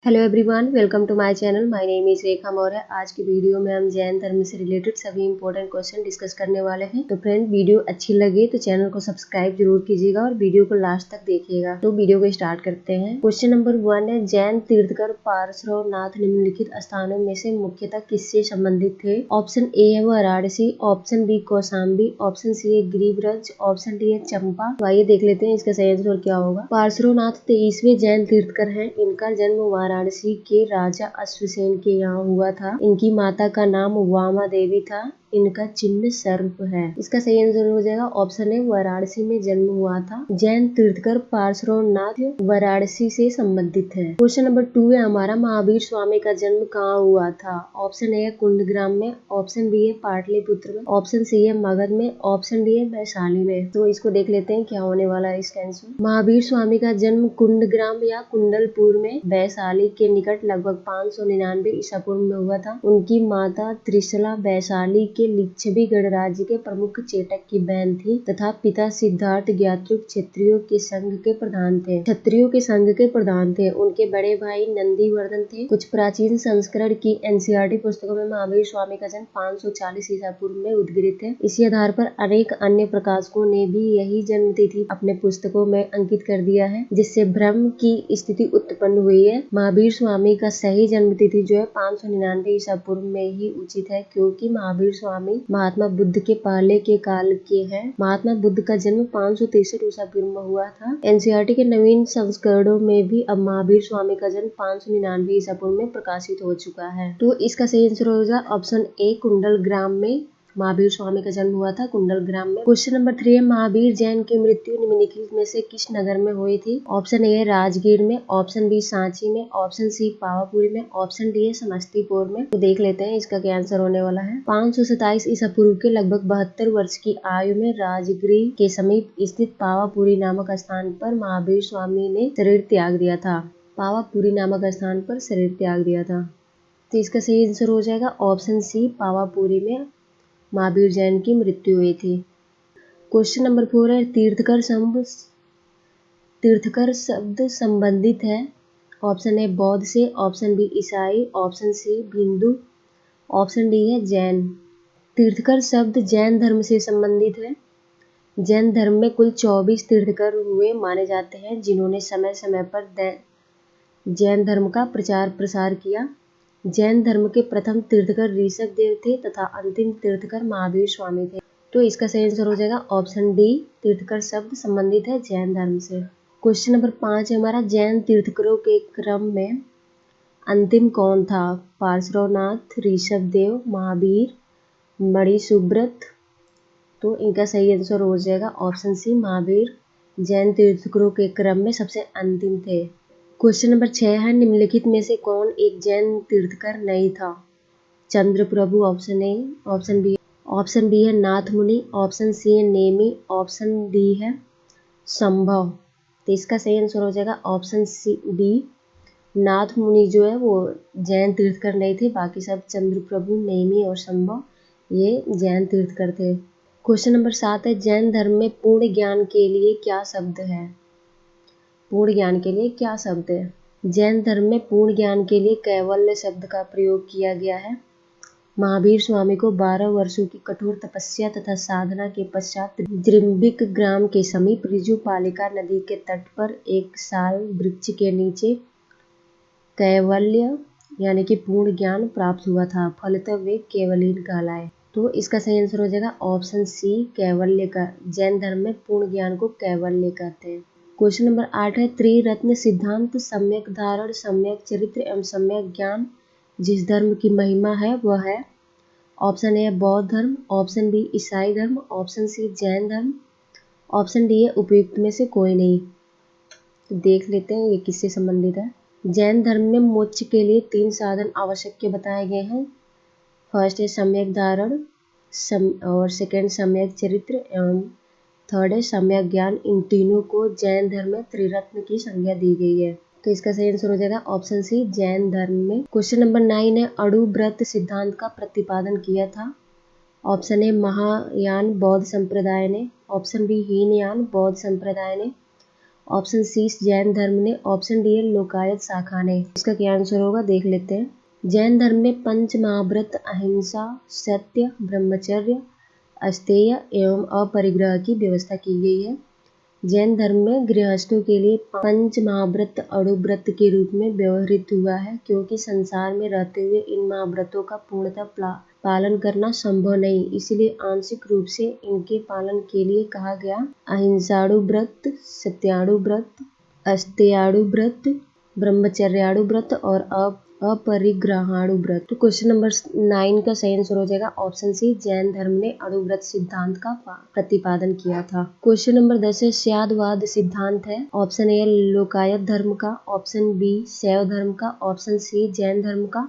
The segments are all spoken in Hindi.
Hello everyone, welcome to my channel. My name is Rekha Maurya. आज की वीडियो में हम जैन धर्म से रिलेटेड सभी इंपॉर्टेंट क्वेश्चन डिस्कस करने वाले हैं। तो फ्रेंड, वीडियो अच्छी लगे तो चैनल को सब्सक्राइब जरूर कीजिएगा और वीडियो को लास्ट तक देखिएगा। तो वीडियो को स्टार्ट करते हैं। क्वेश्चन नंबर 1 है, जैन तीर्थकर पारसनाथ निम्नलिखित स्थानों में से मुख्यतः किससे संबंधित थे? ऑप्शन ए है Varanasi, option B Kaushambi, option C है गिरिब्रज, ऑप्शन डी है चंपा। तो आइए देख लेते हैं इसका सही आंसर क्या होगा। पारसनाथ 23वें जैन तीर्थकर हैं। इनका जन्म वाराणसी के राजा अश्वसेन के यहाँ हुआ था। इनकी माता का नाम वामा देवी था। इनका चिन्ह सर्प है। इसका सही आंसर हो जाएगा ऑप्शन ए, वाराणसी में जन्म हुआ था। जैन तीर्थकर पारसनाथ वाराणसी से संबंधित है। क्वेश्चन नंबर 2 है हमारा, महावीर स्वामी का जन्म कहाँ हुआ था? ऑप्शन ए है कुंडग्राम में, ऑप्शन बी है पाटलिपुत्र में, ऑप्शन सी है मगध में, ऑप्शन डी है वैशाली में। तो इसको देख लेते हैं क्या होने वाला है इसका आंसर। महावीर स्वामी का जन्म कुंडग्राम या कुंडलपुर में वैशाली के निकट लगभग 599 ईसा पूर्व में हुआ था। उनकी माता त्रिशला वैशाली के लिच्छवी गणराज्य के प्रमुख चेटक की बहन थी तथा पिता सिद्धार्थ ज्ञात्रुक क्षत्रियों के संघ के प्रधान थे। उनके बड़े भाई नंदीवर्धन थे। कुछ प्राचीन संस्करण की एनसीईआरटी पुस्तकों में महावीर स्वामी का जन्म 540 ईसा पूर्व में उद्धृत है। इसी आधार पर अनेक अन्य प्रकाशकों ने भी यही जन्म तिथि अपने पुस्तकों में अंकित कर दिया है, जिससे भ्रम की स्थिति उत्पन्न हुई है। महावीर स्वामी का सही जन्म तिथि जो है 599 ईसा पूर्व में ही उचित है, क्योंकि महावीर स्वामी महात्मा बुद्ध के पहले के काल के हैं। महात्मा बुद्ध का जन्म 563 ईसा पूर्व में हुआ था। एनसीईआरटी के नवीन संस्करणों में भी अब महावीर स्वामी का जन्म 599 ईसा पूर्व में प्रकाशित हो चुका है। तो इसका सही आंसर होगा ऑप्शन ए, कुंडलग्राम में महावीर स्वामी का जन्म हुआ था, कुंडलग्राम में। क्वेश्चन नंबर 3 है, महावीर जैन की मृत्यु निम्नलिखित में से किस नगर में हुई थी? ऑप्शन ए है राजगीर में, ऑप्शन बी सांची में, ऑप्शन सी पावापुरी में, ऑप्शन डी है समस्तीपुर में। तो देख लेते हैं इसका क्या आंसर होने वाला है। 527 ईसा पूर्व के लगभग 72 वर्ष की आयु में राजगीर के समीप स्थित पावापुरी नामक स्थान पर महावीर स्वामी ने शरीर त्याग दिया था। पावापुरी नामक स्थान पर शरीर त्याग दिया था। तो इसका सही आंसर हो जाएगा ऑप्शन सी, पावापुरी में महावीर जैन की मृत्यु हुई थी। क्वेश्चन नंबर 4 है, तीर्थकर शब्द संबंधित है। ऑप्शन ए बौद्ध से, ऑप्शन बी ईसाई, option C Hindu, option D है जैन। तीर्थकर शब्द जैन धर्म से संबंधित है। जैन धर्म में कुल 24 तीर्थकर हुए माने जाते हैं, जिन्होंने समय समय पर जैन धर्म का प्रचार प्रसार किया। जैन धर्म के प्रथम तीर्थकर ऋषभ देव थे तथा अंतिम तीर्थकर महावीर स्वामी थे। तो इसका सही आंसर हो जाएगा ऑप्शन डी, तीर्थकर शब्द संबंधित है जैन धर्म से। क्वेश्चन नंबर 5 है हमारा, जैन तीर्थकरों के क्रम में अंतिम कौन था? पारसनाथ, ऋषभ देव, महावीर, मणिसुब्रत। तो इनका सही आंसर हो जाएगा ऑप्शन सी, महावीर जैन तीर्थकरों के क्रम में सबसे अंतिम थे। क्वेश्चन नंबर 6 है, निम्नलिखित में से कौन एक जैन तीर्थकर नहीं था? Chandraprabhu option A, option B है नाथ मुनि, ऑप्शन सी है नेमी, ऑप्शन डी है संभव। तो इसका सही आंसर हो जाएगा ऑप्शन सी बी, नाथ मुनि जो है वो जैन तीर्थकर नहीं थे। बाकी सब चंद्रप्रभु, नेमी और संभव ये जैन तीर्थकर थे। क्वेश्चन नंबर 7 है, जैन धर्म में पूर्ण ज्ञान के लिए क्या शब्द है? पूर्ण ज्ञान के लिए क्या शब्द है? जैन धर्म में पूर्ण ज्ञान के लिए कैवल्य शब्द का प्रयोग किया गया है। महावीर स्वामी को 12 वर्षों की कठोर तपस्या तथा साधना के पश्चात द्रिम्बिक ग्राम के समीप ऋजुपालिका नदी के तट पर एक साल वृक्ष के नीचे कैवल्य यानी कि पूर्ण ज्ञान प्राप्त हुआ था। फलतः वे केवलीन कहलाए। तो इसका सही आंसर हो जाएगा ऑप्शन सी, कैवल्य का। जैन धर्म में पूर्ण ज्ञान को कैवल्य कहते हैं। क्वेश्चन नंबर 8 है, त्रिरत्न सिद्धांत, सम्यक धारण, सम्यक चरित्र एवं सम्यक ज्ञान जिस धर्म की महिमा है वह है। ऑप्शन ए बौद्ध धर्म, ऑप्शन बी ईसाई धर्म, ऑप्शन सी जैन धर्म, ऑप्शन डी है उपयुक्त में से कोई नहीं। तो देख लेते हैं ये किससे संबंधित है। जैन धर्म में मोक्ष के लिए 3 साधन आवश्यक बताए गए हैं। फर्स्ट है सम्यक धारण, और सेकेंड सम्यक चरित्र एवं थर्ड है सम्यक ज्ञान। इन तीनों को जैन धर्म में त्रिरत्न की संज्ञा दी गई है। तो इसका सही आंसर हो जाएगा ऑप्शन सी, जैन धर्म में। क्वेश्चन नंबर 9 है, अणु व्रत सिद्धांत का प्रतिपादन किया था। ऑप्शन ए महायान बौद्ध संप्रदाय ने, ऑप्शन बी हीनयान बौद्ध संप्रदाय ने, ऑप्शन सी जैन धर्म ने, ऑप्शन डी है लोकायत शाखा ने। इसका क्या आंसर होगा देख लेते हैं। जैन धर्म में पंच महाव्रत अहिंसा, सत्य, ब्रह्मचर्य, अस्तेय एवं अपरिग्रह की व्यवस्था की गई है। जैन धर्म में गृहस्थों के लिए पंच महाव्रत अणुव्रत के रूप में व्यवहृत हुआ है, क्योंकि संसार में रहते हुए इन महाव्रतों का पूर्णतः पालन करना संभव नहीं, इसलिए आंशिक रूप से इनके पालन के लिए कहा गया। अहिंसाणु व्रत, सत्याणु व्रत, अस्तेयाणु व्रत, ब्रह्मचर्याणु व्रत और अपरिग्रहाणु व्रत। तो क्वेश्चन नंबर 9 का सही आंसर हो जाएगा ऑप्शन सी, जैन धर्म ने अणुव्रत सिद्धांत का प्रतिपादन किया था। क्वेश्चन नंबर 10 है स्यादवाद सिद्धांत है। ऑप्शन ए लोकायत धर्म का, ऑप्शन बी शैव धर्म का, ऑप्शन सी जैन धर्म का,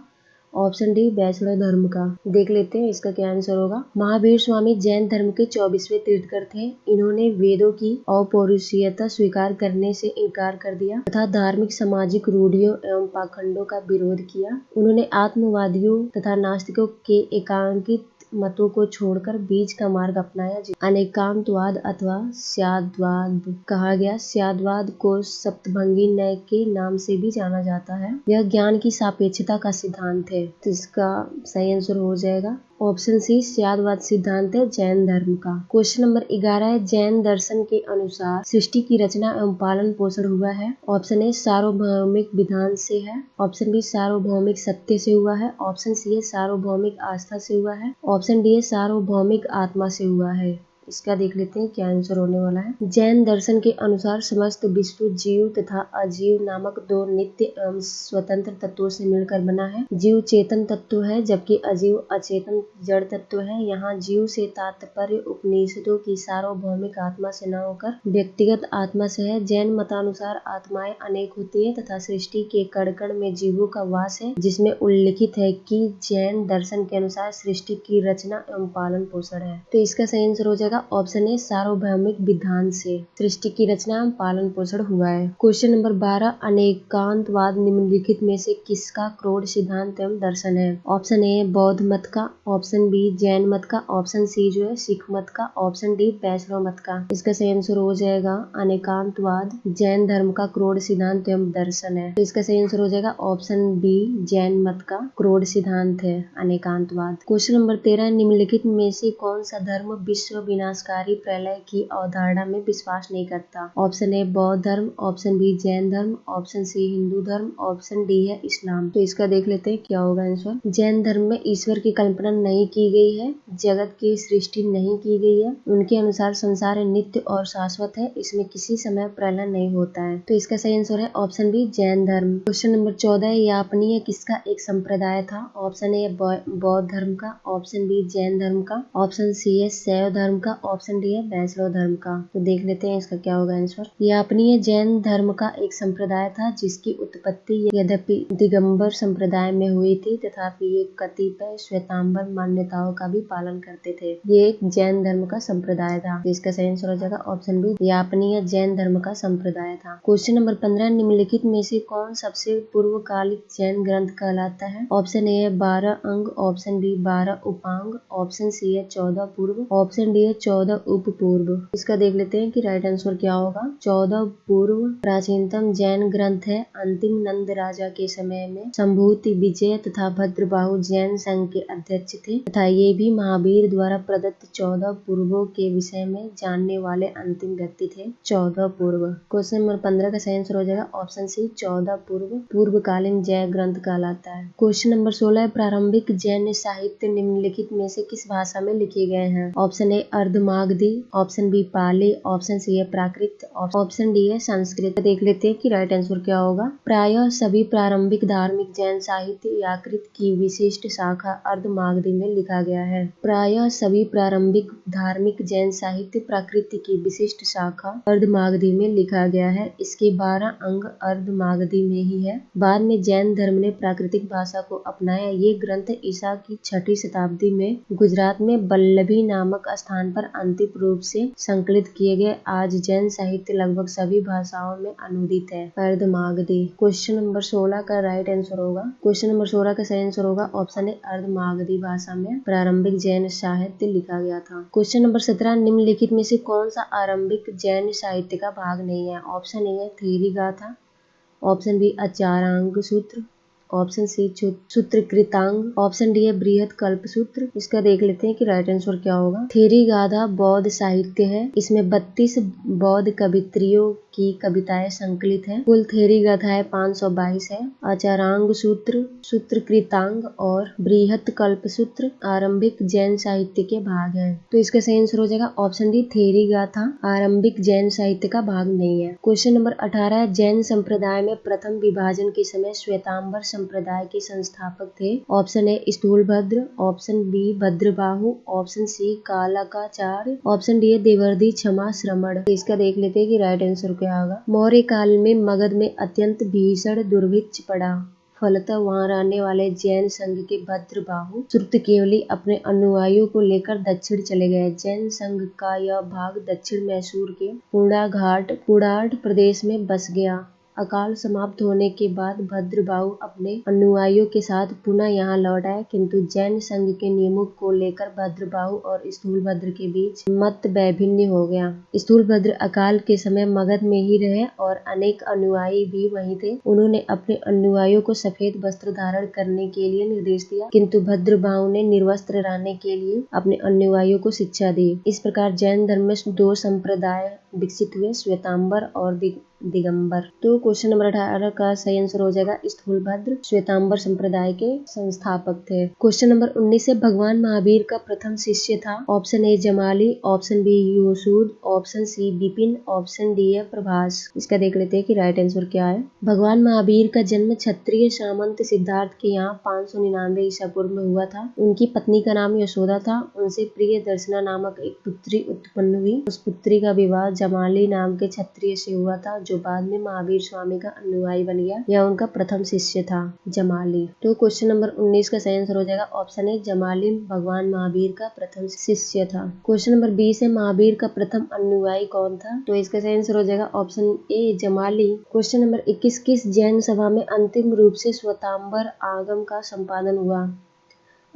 ऑप्शन डी वैष्णव धर्म का। देख लेते हैं इसका क्या आंसर होगा। महावीर स्वामी जैन धर्म के 24वें तीर्थकर थे। इन्होंने वेदों की अपौरुषीयता स्वीकार करने से इनकार कर दिया तथा धार्मिक सामाजिक रूढ़ियों एवं पाखंडों का विरोध किया। उन्होंने आत्मवादियों तथा नास्तिकों के एकांकित मतों को छोड़कर बीज का मार्ग अपनाया, अनेकांतवाद अथवा स्याद्वाद कहा गया। स्याद्वाद को सप्तभंगी न्याय के नाम से भी जाना जाता है। यह ज्ञान की सापेक्षता का सिद्धांत है। तो इसका सही आंसर हो जाएगा ऑप्शन सी, स्याद्वाद सिद्धांत है जैन धर्म का। क्वेश्चन नंबर 11 है जैन दर्शन के अनुसार सृष्टि की रचना एवं पालन पोषण हुआ है। ऑप्शन ए सार्वभौमिक विधान से है, ऑप्शन बी सार्वभौमिक सत्य से हुआ है, ऑप्शन सी है सार्वभौमिक आस्था से हुआ है, ऑप्शन डी है सार्वभौमिक आत्मा से हुआ है। इसका देख लेते हैं क्या आंसर होने वाला है। जैन दर्शन के अनुसार समस्त विश्व जीव तथा अजीव नामक दो नित्य एवं स्वतंत्र तत्वों से मिलकर बना है। जीव चेतन तत्व है जबकि अजीव अचेतन जड़ तत्व है। यहाँ जीव से तात्पर्य उपनिषदों की सार्वभौमिक आत्मा से न होकर व्यक्तिगत आत्मा से है। जैन मतानुसार आत्माएं अनेक होती है तथा सृष्टि के कण कण में जीवों का वास है, जिसमें उल्लिखित है कि जैन दर्शन के अनुसार सृष्टि की रचना एवं पालन पोषण है। तो इसका सही आंसर हो जाएगा ऑप्शन ए सार्वभौमिक विधान से सृष्टि की रचना एवं पालन पोषण हुआ है। क्वेश्चन नंबर 12 अनेकांतवाद निम्नलिखित में से किसका क्रोध सिद्धांत एवं दर्शन है। ऑप्शन ए बौद्ध मत का, ऑप्शन बी जैन मत का, ऑप्शन सी जो है सिख मत का, ऑप्शन डी वैष्णव मत का। इसका सही आंसर हो जाएगा अनेकांतवाद जैन धर्म का क्रोध सिद्धांत एवं दर्शन है। तो इसका सही आंसर हो जाएगा ऑप्शन बी जैन मत का क्रोध सिद्धांत है अनेकांतवाद। क्वेश्चन नंबर 13 निम्नलिखित में से कौन सा धर्म विश्व विनाशकारी प्रलय की अवधारणा में विश्वास नहीं करता। ऑप्शन ए बौद्ध धर्म, ऑप्शन बी जैन धर्म, ऑप्शन सी हिंदू धर्म, ऑप्शन डी है इस्लाम। तो इसका देख लेते हैं क्या होगा आंसर। जैन धर्म में ईश्वर की कल्पना नहीं की गई है, जगत की सृष्टि नहीं की गई है। उनके अनुसार संसार नित्य और शाश्वत है, इसमें किसी समय प्रलय नहीं होता है। तो इसका सही आंसर है ऑप्शन बी जैन धर्म। क्वेश्चन नंबर 14 यापनीय किसका एक संप्रदाय था। ऑप्शन ए बौद्ध धर्म का, ऑप्शन बी जैन धर्म का, ऑप्शन सी है शैव धर्म का, ऑप्शन डी है वैष्णव धर्म का। तो देख लेते हैं इसका क्या होगा आंसर। यापनीय जैन धर्म का एक संप्रदाय था जिसकी उत्पत्ति यद्यपि दिगंबर संप्रदाय में हुई थी, तथापि ये कतिपय श्वेतांबर मान्यताओं का भी पालन करते थे। ये एक जैन धर्म का संप्रदाय था। तो इसका सही आंसर हो जाएगा ऑप्शन बी यापनीय जैन धर्म का संप्रदाय था। क्वेश्चन नंबर 15 निम्नलिखित में से कौन सबसे पूर्वकालिक जैन ग्रंथ कहलाता है। ऑप्शन ए 12 अंग, ऑप्शन बी 12 उपांग, ऑप्शन सी है 14 पूर्व, ऑप्शन डी है 14 उप पूर्व। इसका देख लेते हैं कि राइट आंसर क्या होगा। 14 पूर्व प्राचीनतम जैन ग्रंथ है। अंतिम नंद राजा के समय में संभूति विजय तथा भद्रबाहु जैन संघ के अध्यक्ष थे तथा ये भी महावीर द्वारा प्रदत्त 14 पूर्वों के विषय में जानने वाले अंतिम व्यक्ति थे। 14 पूर्व। क्वेश्चन नंबर 15 का सही आंसर हो जाएगा ऑप्शन सी 14 पूर्व पूर्वकालीन जैन ग्रंथ कहलाता है। क्वेश्चन नंबर 16 प्रारंभिक जैन साहित्य निम्नलिखित में से किस भाषा में लिखे गए हैं। Option A Ardhamagadhi, option B Pali, option C है प्राकृत, ऑप्शन डी है संस्कृत। देख लेते हैं कि राइट आंसर क्या होगा। प्रायः सभी प्रारंभिक धार्मिक जैन साहित्य याकृत की विशिष्ट शाखा अर्धमागधी में लिखा गया है। प्रायः सभी प्रारंभिक धार्मिक जैन साहित्य प्राकृत की विशिष्ट शाखा अर्धमागधी में लिखा गया है। इसके 12 अंग अर्धमागधी में ही है। बाद में जैन धर्म ने प्राकृतिक भाषा को अपनाया। ये ग्रंथ ईसा की 6वीं शताब्दी में गुजरात में बल्लभी नामक स्थान पर पर अंतिम रूप से संकलित किए गए। आज जैन साहित्य लगभग सभी भाषाओं में अनुदित है। अर्धमागधी। क्वेश्चन नंबर 16 का राइट आंसर होगा, क्वेश्चन नंबर 16 का सही आंसर होगा ऑप्शन ए, अर्धमागधी भाषा में प्रारंभिक जैन साहित्य लिखा गया था। क्वेश्चन नंबर 17, निम्नलिखित में से कौन सा आरंभिक जैन साहित्य का भाग नहीं है? ऑप्शन ए है Theri Gatha, option B Acharanga Sutra, option C Sutrakritanga, option D है बृहत कल्प सूत्र। इसका देख लेते हैं कि राइट आंसर क्या होगा। थेरी गाथा बौद्ध साहित्य है। इसमें 32 बौद्ध कवित्रियों की कविताएं संकलित है। कुल थेरी गाथाएं 522 है। अचारांग सूत्र, सूत्रकृतांग और बृहत कल्प सूत्र आरंभिक जैन साहित्य के भाग है। तो इसका सही आंसर हो जाएगा ऑप्शन डी, थेरी गाथा आरंभिक जैन साहित्य का भाग नहीं है। क्वेश्चन नंबर 18, जैन संप्रदाय में प्रथम विभाजन के समय श्वेतांबर संप्रदाय के संस्थापक थे। Option A Sthulabhadra, option B Bhadrabahu, option C Kalakacharya, option D है देवर्षि क्षमा श्रमण। इसका देख लेते हैं कि राइट आंसर क्या होगा। मौर्य काल में मगध में अत्यंत भीषण दुर्भिक्ष पड़ा, फलतः वहां रहने वाले जैन संघ के भद्रबाहु श्रुतकेवली अपने अनुयायियों को लेकर दक्षिण चले गए। जैन संघ का यह भाग दक्षिण मैसूर के कुड़ाठ प्रदेश में बस गया। अकाल समाप्त होने के बाद भद्रबाहु अपने अनुयायियों के साथ पुनः यहाँ लौट आए, किंतु जैन संघ के नियमों को लेकर भद्रबाहु और स्थूलभद्र के बीच मत वैभिन्न हो गया। स्थूलभद्र अकाल के समय मगध में ही रहे और अनेक अनुयायी भी वहीं थे। उन्होंने अपने अनुयायियों को सफेद वस्त्र धारण करने के लिए निर्देश दिया, किंतु भद्रबाहु ने निर्वस्त्र रहने के लिए अपने अनुयायियों को शिक्षा दी। इस प्रकार जैन धर्म में 2 संप्रदाय विकसित हुए, श्वेतांबर और दिगंबर। तो क्वेश्चन नंबर 18 का सही आंसर हो जाएगा स्थूलभद्र श्वेतांबर संप्रदाय के संस्थापक थे। क्वेश्चन नंबर 19 से भगवान महावीर का प्रथम शिष्य था। Option A Jamali, option B Yusud, option C Vipin, option D है प्रभास। इसका देख लेते हैं कि राइट आंसर क्या है। भगवान महावीर का जन्म क्षत्रिय सामंत सिद्धार्थ के यहाँ 599 ईसा पूर्व में हुआ था। उनकी पत्नी का नाम यशोदा था। उनसे प्रिय दर्शना नामक एक पुत्री उत्पन्न हुई। उस पुत्री का विवाह जमाली नाम के क्षत्रिय से हुआ था, जो बाद में महावीर स्वामी का अनुयायी बन गया। यह उनका प्रथम शिष्य था, जमाली। तो क्वेश्चन नंबर 19 का सही आंसर हो जाएगा ऑप्शन ए, जमाली भगवान महावीर का प्रथम शिष्य था। क्वेश्चन नंबर 20 है, महावीर का प्रथम अनुयायी कौन था? तो इसका सही आंसर हो जाएगा option A, Jamali. Question number 21, किस जैन सभा में अंतिम रूप से श्वेतांबर आगम का संपादन हुआ?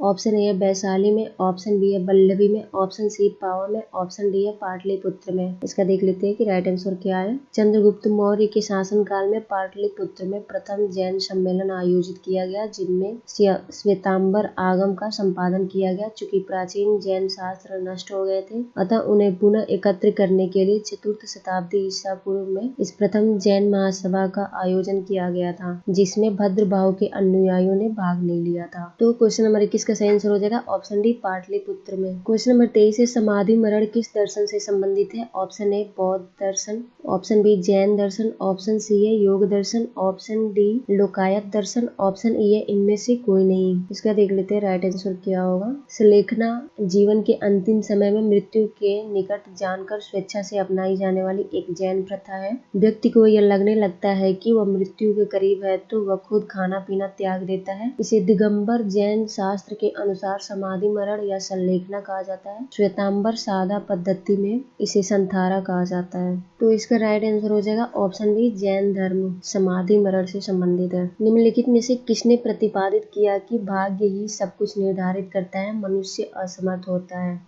ऑप्शन ए है वैशाली में, ऑप्शन बी है वल्लभी में, ऑप्शन सी पावा में, ऑप्शन डी है पाटलिपुत्र में। इसका देख लेते हैं कि राइट आंसर क्या है। चंद्रगुप्त मौर्य के शासनकाल में पाटलिपुत्र में प्रथम जैन सम्मेलन आयोजित किया गया, जिनमें श्वेतांबर आगम का संपादन किया गया। चूंकि प्राचीन जैन शास्त्र नष्ट हो गए थे, अतः उन्हें पुनः एकत्र करने के लिए 4th शताब्दी ईसा पूर्व में इस प्रथम जैन महासभा का आयोजन किया गया था, जिसमें भद्रबाहु के अनुयायियों ने भाग ले लिया था। तो क्वेश्चन नंबर 21 का सही आंसर हो जाएगा ऑप्शन डी, पाटलिपुत्र में। क्वेश्चन नंबर 23 है, समाधि मरण किस दर्शन से संबंधित है? ऑप्शन ए बौद्ध दर्शन, ऑप्शन बी जैन दर्शन, ऑप्शन सी है योग दर्शन, ऑप्शन डी लोकायत दर्शन, ऑप्शन ई है इनमें से कोई नहीं। इसका देख लेते हैं राइट आंसर क्या होगा। सलेखना जीवन के अंतिम समय में मृत्यु के निकट जानकर स्वेच्छा से अपनाई जाने वाली एक जैन प्रथा है। व्यक्ति को यह लगने लगता है कि वह मृत्यु के करीब है तो वह खुद खाना पीना त्याग देता है। इसे दिगंबर जैन शास्त्र के अनुसार समाधि मरण या संलेखना कहा जाता है। श्वेतांबर सादा पद्धति में इसे संथारा कहा जाता है। तो इसका राइट आंसर हो जाएगा ऑप्शन बी, जैन धर्म समाधि मरण से संबंधित है। निम्नलिखित में से किसने प्रतिपादित किया कि भाग्य ही सब कुछ निर्धारित करता है, मनुष्य असमर्थ होता है?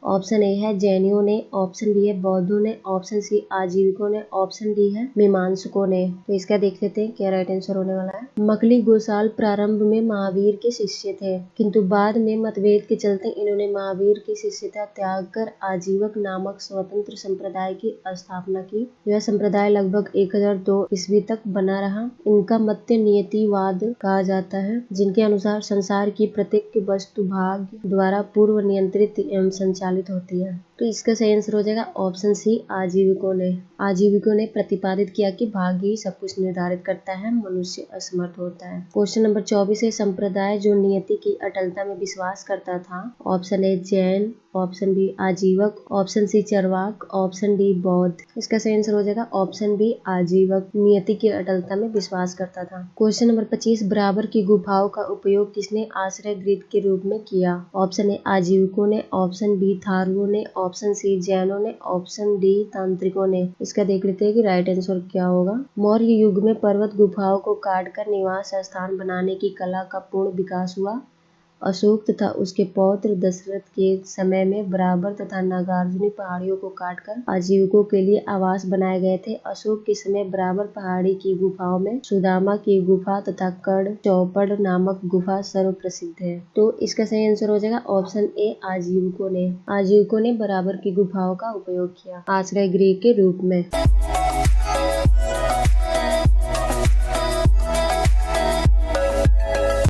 ऑप्शन ए है जैनियों ने, ऑप्शन बी है बौद्धों ने, ऑप्शन सी आजीविकों ने, ऑप्शन डी है मीमांसकों ने। तो इसका देख लेते हैं क्या राइट आंसर होने वाला है। मकली गोसाल प्रारंभ में महावीर के शिष्य थे, किंतु बाद में मतभेद के चलते इन्होंने महावीर की शिष्यता त्याग कर आजीवक नामक स्वतंत्र संप्रदाय की स्थापना की। यह संप्रदाय लगभग 1002 ईस्वी तक बना रहा। इनका मत नियतिवाद कहा जाता है, जिनके अनुसार संसार की प्रत्येक वस्तु भाग्य द्वारा पूर्व नियंत्रित एवं संचालित होती है। तो इसका सही आंसर हो जाएगा ऑप्शन सी, आजीविकों ने। आजीविकों ने प्रतिपादित किया कि भाग्य ही सब कुछ निर्धारित करता है, मनुष्य असमर्थ होता है। क्वेश्चन नंबर 24 है, संप्रदाय जो नियति की अटलता में विश्वास करता था। Option A Jain, option B Ajivika, option C Charvaka, option D बौद्ध। इसका सही आंसर हो जाएगा ऑप्शन बी, आजीवक नियति की अटलता में विश्वास करता था। क्वेश्चन नंबर 25, बराबर की गुफाओं का उपयोग किसने आश्रय गृह के रूप में किया। ऑप्शन ए आजीविकों ने, ऑप्शन बी थारुओं ने, ऑप्शन सी जैनों ने, ऑप्शन डी तांत्रिकों ने। इसका देख लेते हैं कि राइट आंसर क्या होगा। मौर्य युग में पर्वत गुफाओं को काटकर निवास स्थान बनाने की कला का पूर्ण विकास हुआ। अशोक तथा उसके पौत्र दशरथ के समय में बराबर तथा नागार्जुनी पहाड़ियों को काटकर आजीविकों के लिए आवास बनाए गए थे। अशोक के समय बराबर पहाड़ी की गुफाओं में सुदामा की गुफा तथा कर्ण चौपड़ नामक गुफा सर्व प्रसिद्ध है। तो इसका सही आंसर हो जाएगा ऑप्शन ए, आजीविकों ने। आजीविकों ने बराबर की गुफाओं का उपयोग किया आश्रय गृह के रूप में।